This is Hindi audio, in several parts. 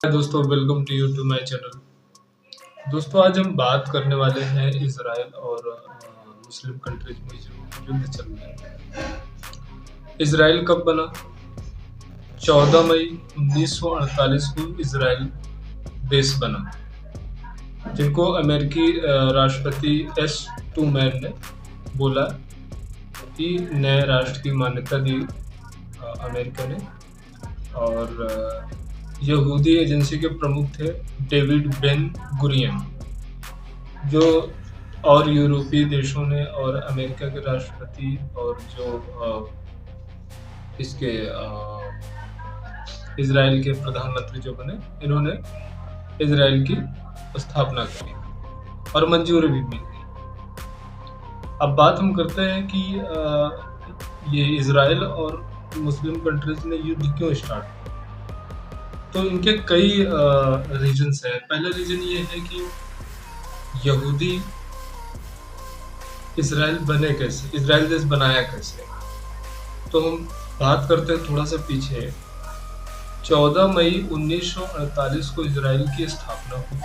हाय दोस्तों, welcome to you to my channel. दोस्तों, आज हम बात करने वाले हैं इज़राइल और मुस्लिम कंट्रीज में जो युद्ध चल रहा है। इज़राइल कब बना? 14 मई 1948 को इज़राइल देश बना, जिनको अमेरिकी राष्ट्रपति एस ट्रूमैन ने बोला कि नए राष्ट्र की मान्यता दी अमेरिका ने। और यहूदी एजेंसी के प्रमुख थे डेविड बेन गुरियन, जो और यूरोपीय देशों ने और अमेरिका के राष्ट्रपति और जो इसके इज़राइल के प्रधानमंत्री जो बने, इन्होंने इज़राइल की स्थापना करी और मंजूरी भी मिल गई। अब बात हम करते हैं कि ये इज़राइल और मुस्लिम कंट्रीज ने युद्ध क्यों स्टार्ट किया। तो इनके कई रीजन्स हैं। पहला रीजन ये है कि यहूदी इज़राइल बने कैसे, इज़राइल देश बनाया कैसे। तो हम बात करते हैं थोड़ा सा पीछे। 14 मई 1948 को इज़राइल की स्थापना हुई,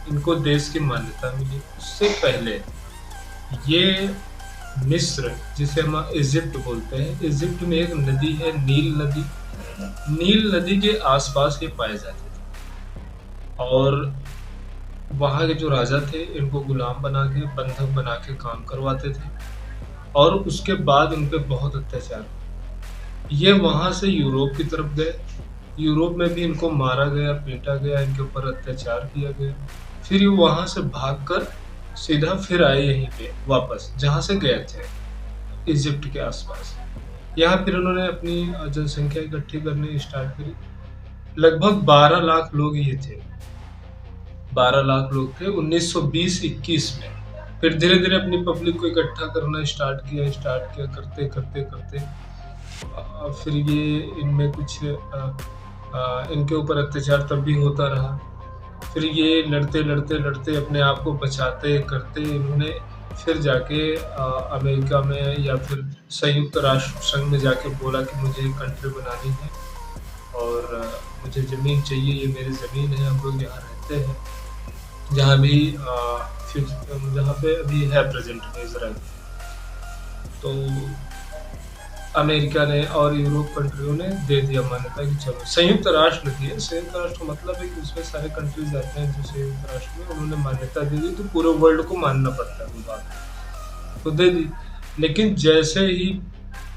इनको देश की मान्यता मिली। उससे पहले ये मिस्र, जिसे हम इजिप्ट बोलते हैं, इजिप्ट में एक नदी है नील नदी। नील नदी के आसपास ये पाए जाते थे और वहाँ के जो राजा थे इनको गुलाम बना के, बंधक बना के काम करवाते थे और उसके बाद उन पे बहुत अत्याचार हुए। ये वहाँ से यूरोप की तरफ गए, यूरोप में भी इनको मारा गया, पीटा गया, इनके ऊपर अत्याचार किया गया। फिर ये वहाँ से भागकर सीधा फिर आए यहीं पे वापस, जहाँ से गए थे, इजिप्ट के आसपास। यहाँ फिर उन्होंने अपनी जनसंख्या इकट्ठी करनी स्टार्ट करी। लगभग 12 लाख लोग ये थे, 12 लाख लोग थे 1920-21 में। फिर धीरे धीरे अपनी पब्लिक को इकट्ठा करना स्टार्ट किया करते करते करते फिर ये इनमें कुछ इनके ऊपर अत्याचार तब भी होता रहा। फिर ये लड़ते लड़ते लड़ते अपने आप को बचाते करते इन्होंने फिर जाके अमेरिका में या फिर संयुक्त राष्ट्र संघ में जाके बोला कि मुझे एक कंट्री बनानी है और मुझे ज़मीन चाहिए, ये मेरी ज़मीन है, हम लोग यहाँ रहते हैं, जहाँ भी जहाँ पे अभी है प्रेजेंट में इज़राइल। तो अमेरिका ने और यूरोप कंट्रियों ने दे दिया मान्यता कि चलो, संयुक्त राष्ट्र दिए। संयुक्त राष्ट्र मतलब है कि उसमें सारे कंट्रीज आते हैं जो संयुक्त राष्ट्र में, उन्होंने मान्यता दे दी, तो पूरे वर्ल्ड को मानना पड़ता है वो बात, तो दे दी। लेकिन जैसे ही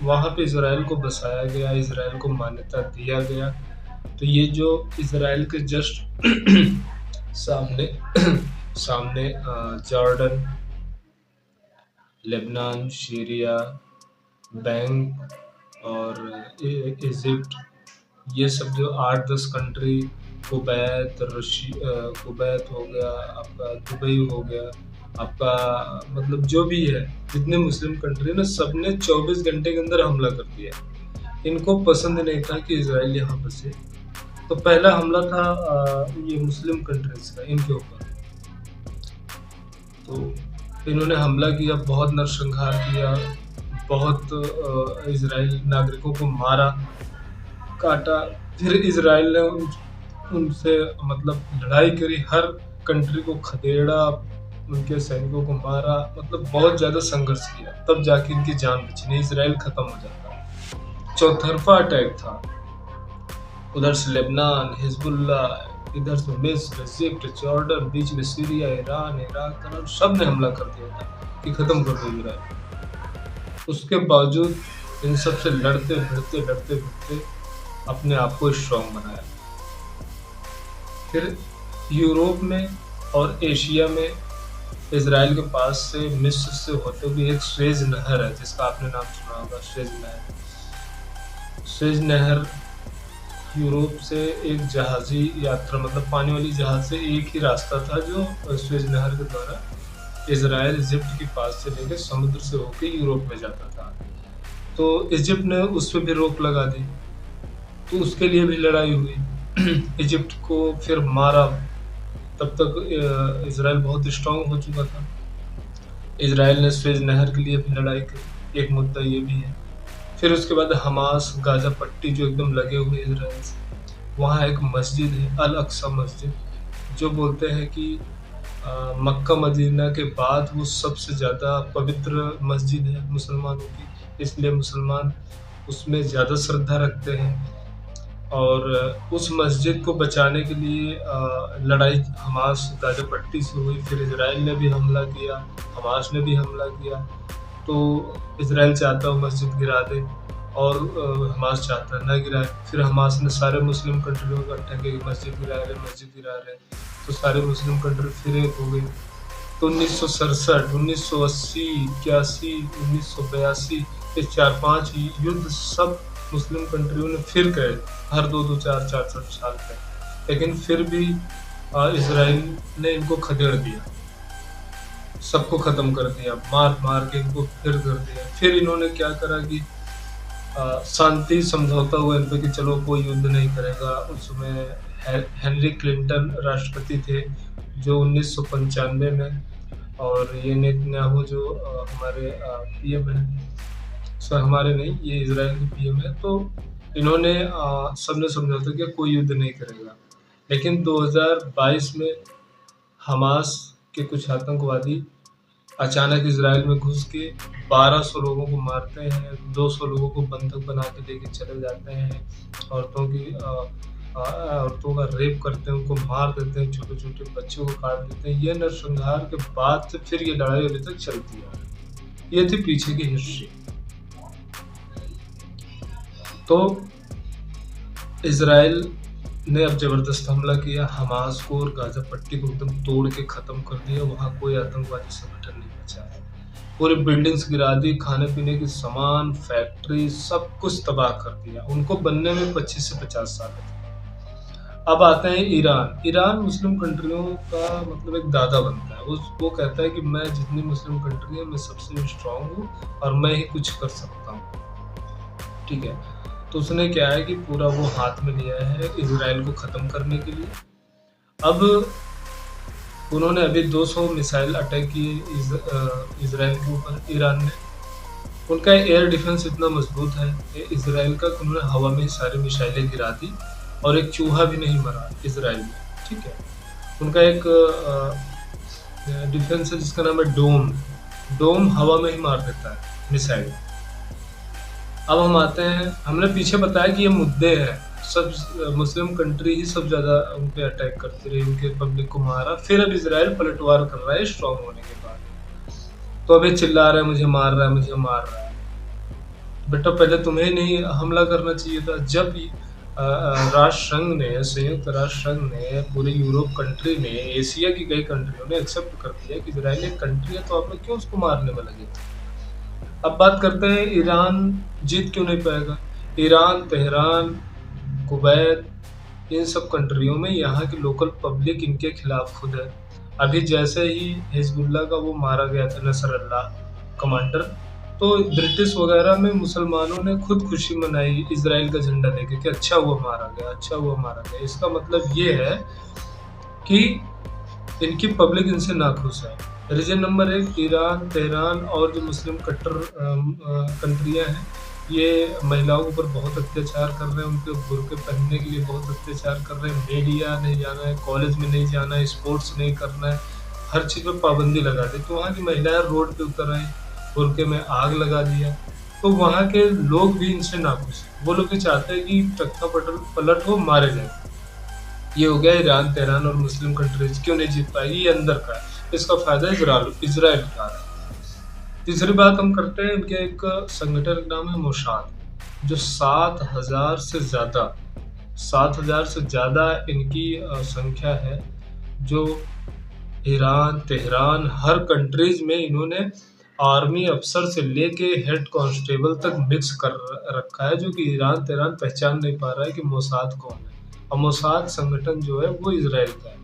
वहाँ पे इज़राइल को बसाया गया, इज़राइल को मान्यता दिया गया, तो ये जो इज़राइल के जस्ट सामने सामने जॉर्डन, लेबनान, सीरिया, बैंक और इजिप्ट, ये सब जो 8-10 कंट्री, कुवैत, कुवैत हो गया आपका, दुबई हो गया आपका, मतलब जो भी है, जितने मुस्लिम कंट्री ना, सबने 24 घंटे के अंदर हमला कर दिया। इनको पसंद नहीं था कि इज़राइल यहाँ बसे, तो पहला हमला था ये मुस्लिम कंट्रीज का इनके ऊपर। तो इन्होंने हमला किया, बहुत नरसंहार किया, बहुत इज़राइल नागरिकों को मारा, काटा। फिर इज़राइल ने उनसे मतलब लड़ाई करी, हर कंट्री को खदेड़ा, उनके सैनिकों को मारा, मतलब बहुत ज़्यादा संघर्ष किया, तब जाके इनकी जान बची, नहीं इज़राइल खत्म हो जाता। चौतरफा अटैक था, उधर से लेबनान, हिजबुल्लाह, इधर से मिस्र, इजिप्ट, जॉर्डन, बीच में सीरिया, ईरान, इराक, सब ने हमला कर दिया था कि खत्म कर दो इज़राइल। उसके बावजूद इन सब से लड़ते भिड़ते अपने आप को स्ट्रॉन्ग बनाया। फिर यूरोप में और एशिया में इज़राइल के पास से, मिस्र से होते हुए एक स्वेज नहर है, जिसका आपने नाम सुना होगा, स्वेज नहर। स्वेज नहर यूरोप से एक जहाजी यात्रा, मतलब पानी वाली जहाज से एक ही रास्ता था जो स्वेज नहर के द्वारा इज़राइल इजिप्ट के पास से लेकर समुद्र से होकर यूरोप में जाता था। तो इजिप्ट ने उस पर भी रोक लगा दी, तो उसके लिए भी लड़ाई हुई। इजिप्ट को फिर मारा, तब तक इज़राइल बहुत स्ट्रांग हो चुका था। इज़राइल ने स्वेज नहर के लिए भी लड़ाई की, एक मुद्दा ये भी है। फिर उसके बाद हमास, गाजा पट्टी जो एकदम लगे हुए इज़राइल से, वहाँ एक मस्जिद है अल अक्सा मस्जिद, जो बोलते हैं कि मक्का मदीना के बाद वो सबसे ज़्यादा पवित्र मस्जिद है मुसलमानों की, इसलिए मुसलमान उसमें ज़्यादा श्रद्धा रखते हैं। और उस मस्जिद को बचाने के लिए लड़ाई हमास गाज़ा पट्टी से हुई, फिर इजराइल ने भी हमला किया, हमास ने भी हमला किया। तो इजराइल चाहता है मस्जिद गिरा दे और हमास चाहता है ना गिराए। फिर हमास ने सारे मुस्लिम कंट्रियों को इकट्ठा किया, मस्जिद गिरा रहे, मस्जिद गिरा रहे। तो सारे मुस्लिम कंट्री फिर एक हो गई। तो 1967, 1980, 81, 1982 ये 4-5 युद्ध सब मुस्लिम कंट्रियों ने फिर करे, हर 2-2, 4-4 साल पे। लेकिन फिर भी इसराइल ने इनको खदेड़ दिया, सबको खत्म कर दिया, मार मार के इनको फिर कर दिया। फिर इन्होंने क्या करा कि शांति समझौता हुआ इन पे कि चलो कोई युद्ध नहीं करेगा। उसमें हेनरी क्लिंटन राष्ट्रपति थे जो 1995 में, और ये नेतन्याहू जो हमारे पीएम है, सर हमारे नहीं, ये इजराइल के पीएम है। तो इन्होंने सबने समझौता किया कोई युद्ध नहीं करेगा। लेकिन 2022 में हमास के कुछ आतंकवादी अचानक इजराइल में घुस के 1200 लोगों को मारते हैं, 200 लोगों को बंधक बना के लेके चले जाते हैं, औरतों का रेप करते हैं, उनको मार देते हैं, छोटे छोटे बच्चों को काट देते हैं। ये नरसंहार के बाद से फिर ये लड़ाई अभी तक चलती है। ये थी पीछे की हिस्ट्री। तो इजराइल ने अब जबरदस्त हमला किया हमास को और गाजा पट्टी को एकदम तोड़ के खत्म कर दिया। वहां कोई आतंकवादी संगठन नहीं बचा है। पूरी बिल्डिंग्स गिरा दी, खाने पीने की सामान, फैक्ट्री, सब कुछ तबाह कर दिया। उनको बनने में 25 से 50 साल लगे। अब आते हैं ईरान। ईरान मुस्लिम कंट्रियों का मतलब एक दादा बनता है। वो कहता है कि मैं जितनी मुस्लिम कंट्री है मैं सबसे स्ट्रांग हूँ और मैं ही कुछ कर सकता हूँ। ठीक है, तो उसने क्या है कि पूरा वो हाथ में लिया है इजराइल को ख़त्म करने के लिए। अब उन्होंने अभी 200 मिसाइल अटैक किए इजराइल के ऊपर, ईरान ने। उनका एयर डिफेंस इतना मजबूत है इजराइल का कि उन्होंने हवा में ही सारी मिसाइलें गिरा दी और एक चूहा भी नहीं मरा इजराइल में। ठीक है, उनका एक डिफेंस है जिसका नाम है डोम। डोम हवा में ही मार देता है मिसाइल। अब हम आते हैं, हमने पीछे बताया कि ये मुद्दे हैं, सब मुस्लिम कंट्री ही सब ज़्यादा उन पे अटैक करती रही, उनके पब्लिक को मारा। फिर अब इजराइल पलटवार कर रहा है स्ट्रॉन्ग होने के बाद। तो अभी चिल्ला रहा है मुझे मार रहा है, मुझे मार रहा है। बेटा पहले तुम्हें नहीं हमला करना चाहिए था। जब राष्ट्र संघ ने, संयुक्त राष्ट्र संघ ने, पूरे यूरोप कंट्री ने, एशिया की कई कंट्रियों ने एक्सेप्ट कर दिया कि इजराइल एक कंट्री है, तो आप लोग क्यों उसको मारने में लगे? अब बात करते हैं ईरान जीत क्यों नहीं पाएगा। ईरान, तेहरान, कुवैत, इन सब कंट्रियों में यहाँ की लोकल पब्लिक इनके खिलाफ खुद है। अभी जैसे ही हिजबुल्लाह का वो मारा गया था नसरल्लाह कमांडर, तो ब्रिटिश वगैरह में मुसलमानों ने खुद खुशी मनाई इजराइल का झंडा लेके कि अच्छा हुआ मारा गया, अच्छा हुआ मारा गया। इसका मतलब ये है कि इनकी पब्लिक इनसे नाखुश है। रीजन नंबर 1 ईरान, तेहरान और जो मुस्लिम कट्टर कंट्रियां हैं, ये महिलाओं के ऊपर बहुत अत्याचार कर रहे हैं, उनके बुर्के पहनने के लिए बहुत अत्याचार कर रहे हैं। मीडिया नहीं जाना है, कॉलेज में नहीं जाना है, स्पोर्ट्स नहीं करना है, हर चीज़ पर पाबंदी लगा दी। तो वहाँ की महिलाएं रोड पे उतर आई, बुर्के में आग लगा दिया। तो वहाँ के लोग भी इनसे नाखुश हैं। वो लोग भी चाहते हैं कि तख्ता पलट हो, मारे जाए। ये हो गया ईरान, तेहरान और मुस्लिम कंट्रीज क्यों नहीं जीत पाएगी, ये अंदर का है। इसका फायदा इजराइल का है। तीसरी बात हम करते हैं, इनके एक संगठन का नाम है मोसाद, जो 7,000 से ज़्यादा इनकी संख्या है। जो ईरान, तेहरान, हर कंट्रीज में इन्होंने आर्मी अफसर से लेके हेड कांस्टेबल तक मिक्स कर रखा है, जो कि ईरान, तेहरान पहचान नहीं पा रहा है कि मोसाद कौन है। और मोसाद संगठन जो है वो इजराइल का है।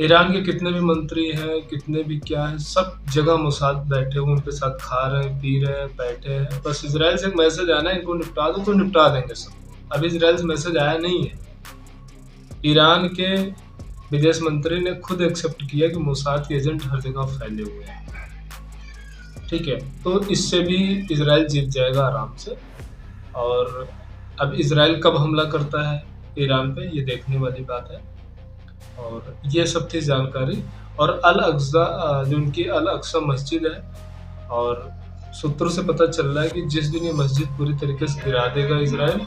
ईरान के कितने भी मंत्री हैं, कितने भी क्या है, सब जगह मोसाद बैठे हुए उनके साथ खा रहे हैं, पी रहे हैं, बैठे हैं। बस इजराइल से एक मैसेज आना है इनको निपटा दो तो निपटा देंगे सब। अभी इजराइल से मैसेज आया नहीं है। ईरान के विदेश मंत्री ने खुद एक्सेप्ट किया कि मोसाद के एजेंट हर जगह फैले हुए हैं। ठीक है, तो इससे भी इजराइल जीत जाएगा आराम से। और अब इसराइल कब हमला करता है ईरान पे, ये देखने वाली बात है। और ये सब थी जानकारी। और अल अक्सा जो उनकी अल अक्सा मस्जिद है, और सूत्रों से पता चल रहा है कि जिस दिन ये मस्जिद पूरी तरीके से गिरा देगा इसराइल,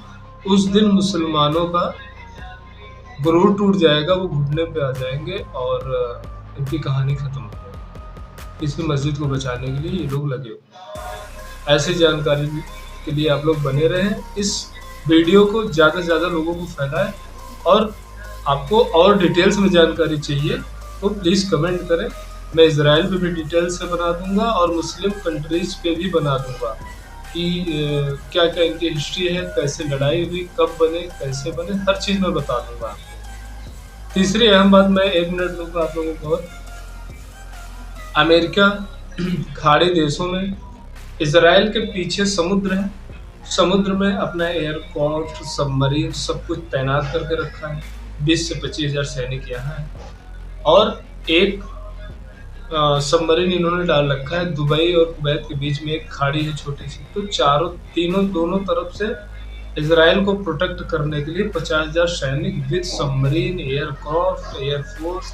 उस दिन मुसलमानों का गुरूर टूट जाएगा, वो घुटने पे आ जाएंगे और इनकी कहानी खत्म हो जाएगी। इसलिए मस्जिद को बचाने के लिए ये लोग लगे हुए। ऐसी जानकारी के लिए आप लोग बने रहें, इस वीडियो को ज़्यादा से ज़्यादा लोगों को फैलाएं। और आपको और डिटेल्स में जानकारी चाहिए तो प्लीज़ कमेंट करें, मैं इसराइल पे भी डिटेल से बना दूंगा और मुस्लिम कंट्रीज पे भी बना दूंगा कि क्या क्या इनकी हिस्ट्री है, कैसे लड़ाई हुई, कब बने, कैसे बने, हर चीज़ मैं बता दूंगा आपको। तीसरी अहम बात मैं 1 मिनट दूंगा आप लोगों को। अमेरिका खाड़ी देशों में इसराइल के पीछे समुद्र है, समुद्र में अपना एयरक्राफ्ट, सबमरीन सब कुछ तैनात करके रखा है। 20 से 25 हज़ार सैनिक यहाँ है। और एक सबमरीन इन्होंने डाल रखा है दुबई और कुवैत के बीच में, एक खाड़ी है छोटी सी। तो दोनों तरफ से इसराइल को प्रोटेक्ट करने के लिए 50,000 सैनिक with submarine, aircraft, air force,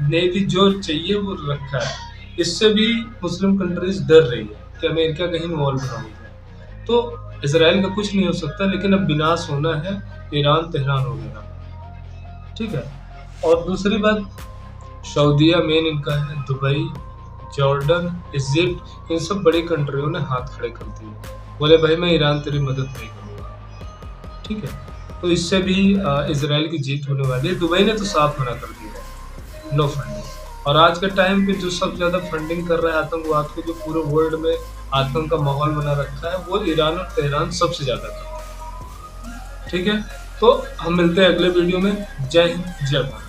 navy जो चाहिए वो रखा है। इससे भी मुस्लिम कंट्रीज डर रही है कि अमेरिका कहीं इन्वॉल्व ना हो जाए। तो इसराइल का कुछ नहीं हो सकता, लेकिन अब विनाश होना है ईरान तेहरान वगैरह, ठीक है। और दूसरी बात, सऊदीया मेन इनका है, दुबई, जॉर्डन, इजिप्ट, इन सब बड़ी कंट्रियों ने हाथ खड़े कर दिए, बोले भाई मैं ईरान तेरी मदद नहीं करूँगा, ठीक है। तो इससे भी इसराइल की जीत होने वाली है। दुबई ने तो साफ मना कर दिया है, नो फंडिंग। और आज के टाइम पे जो सबसे ज़्यादा फंडिंग कर रहा है आतंकवाद को, जो पूरे वर्ल्ड में आतंक का माहौल बना रखा है, वो ईरान और तेहरान सबसे ज़्यादा करता है, ठीक है। तो हम मिलते हैं अगले वीडियो में। जय हिंद, जय भारत।